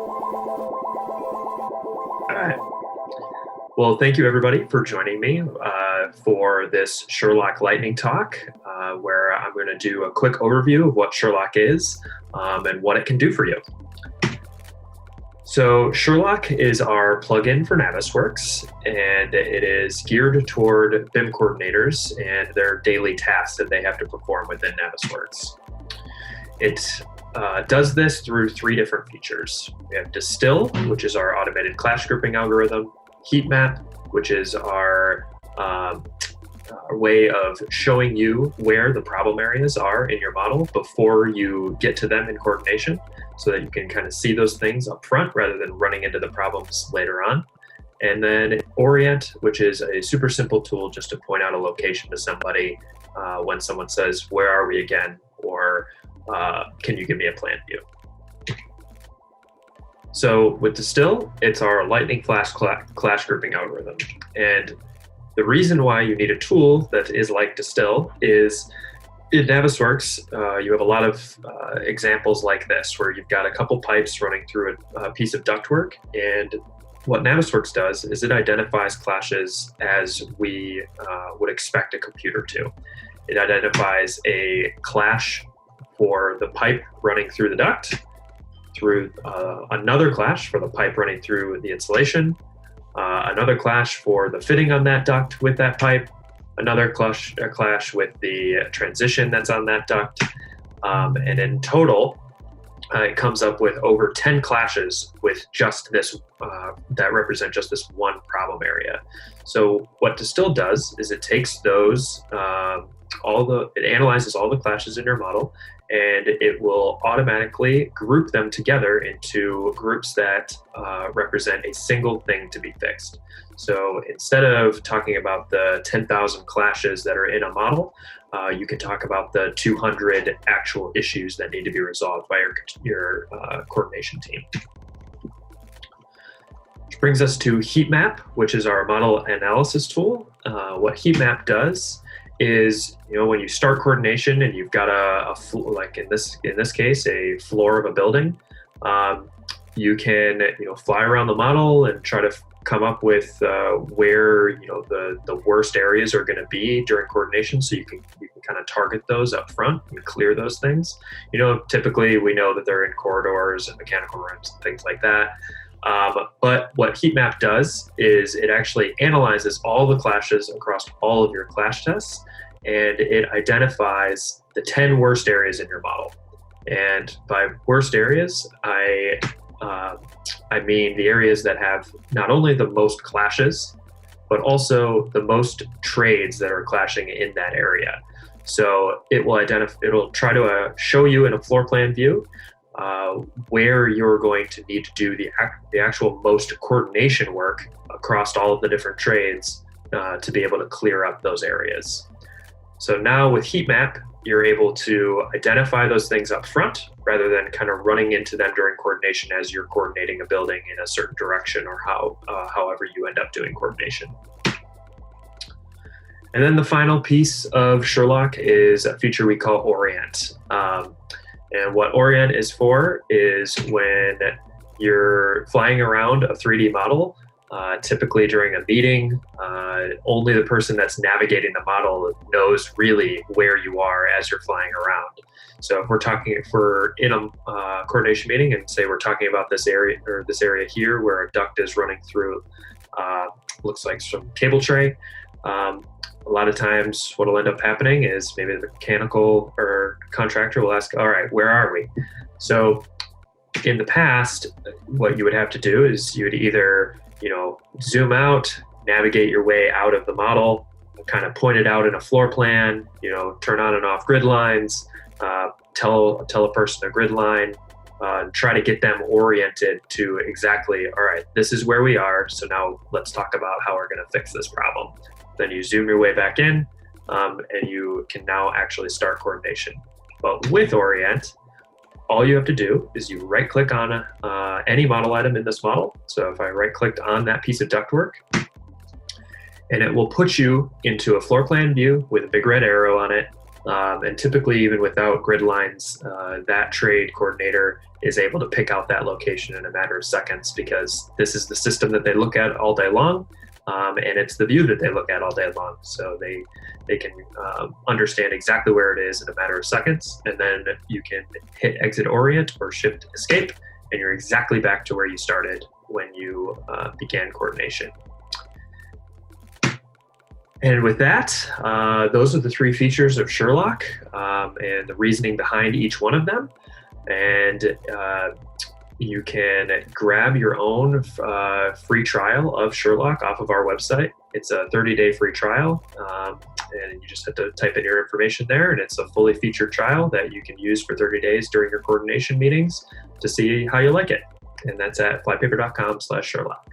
All right. Well, thank you everybody for joining me for this Sherlock lightning talk, where I'm going to do a quick overview of what Sherlock is and what it can do for you. So Sherlock is our plugin for Navisworks, and it is geared toward BIM coordinators and their daily tasks that they have to perform within Navisworks. It does this through three different features. We have Distill, which is our automated clash grouping algorithm, Heatmap, which is our way of showing you where the problem areas are in your model before you get to them in coordination, so that you can kind of see those things up front rather than running into the problems later on. And then Orient, which is a super simple tool just to point out a location to somebody when someone says, "Where are we again?" or "Can you give me a plan view?" So with Distill, it's our lightning flash clash grouping algorithm. And the reason why you need a tool that is like Distill is in Navisworks, you have a lot of examples like this, where you've got a couple pipes running through a piece of ductwork. And what Navisworks does is it identifies clashes as we would expect a computer to. It identifies a clash for the pipe running through the duct, through another clash for the pipe running through the insulation, another clash for the fitting on that duct with that pipe, another clash with the transition that's on that duct, and in total, it comes up with over 10 clashes with just this, that represent just this one problem area. So what Distill does is it takes those, it analyzes all the clashes in your model, and it will automatically group them together into groups that represent a single thing to be fixed. So instead of talking about the 10,000 clashes that are in a model, you can talk about the 200 actual issues that need to be resolved by your coordination team. Which brings us to Heatmap, which is our model analysis tool. What Heatmap does is, when you start coordination and you've got like in this case, a floor of a building, you can fly around the model and try to come up with where the worst areas are going to be during coordination, so you can kind of target those up front and clear those things. Typically we know that they're in corridors and mechanical rooms and things like that. But what Heatmap does is it actually analyzes all the clashes across all of your clash tests, and it identifies the 10 worst areas in your model. And by worst areas, I mean the areas that have not only the most clashes, but also the most trades that are clashing in that area. So it'll try to show you in a floor plan view where you're going to need to do the actual most coordination work across all of the different trades to be able to clear up those areas. So now with Heatmap, you're able to identify those things up front rather than kind of running into them during coordination as you're coordinating a building in a certain direction, or however you end up doing coordination. And then the final piece of Sherlock is a feature we call Orient. And what Orient is for is when you're flying around a 3D model, typically during a meeting, only the person that's navigating the model knows really where you are as you're flying around. So if we're in a coordination meeting and say we're talking about this area here where a duct is running through, looks like some cable tray, a lot of times what will end up happening is maybe the mechanical or contractor will ask, "All right, where are we?" So in the past, what you would have to do is you would either, zoom out, navigate your way out of the model, kind of point it out in a floor plan, turn on and off grid lines, tell a person a grid line, try to get them oriented to exactly, all right, this is where we are, so now let's talk about how we're going to fix this problem. Then you zoom your way back in, and you can now actually start coordination. But with Orient, all you have to do is you right-click on any model item in this model. So if I right-clicked on that piece of ductwork, and it will put you into a floor plan view with a big red arrow on it, And typically, even without grid lines, that trade coordinator is able to pick out that location in a matter of seconds, because this is the system that they look at all day long, and it's the view that they look at all day long. So they can understand exactly where it is in a matter of seconds, and then you can hit exit Orient or shift escape, and you're exactly back to where you started when you began coordination. And with that, those are the three features of Sherlock and the reasoning behind each one of them. And you can grab your own free trial of Sherlock off of our website. It's a 30-day free trial, and you just have to type in your information there, and it's a fully featured trial that you can use for 30 days during your coordination meetings to see how you like it. And that's at flypaper.com/Sherlock.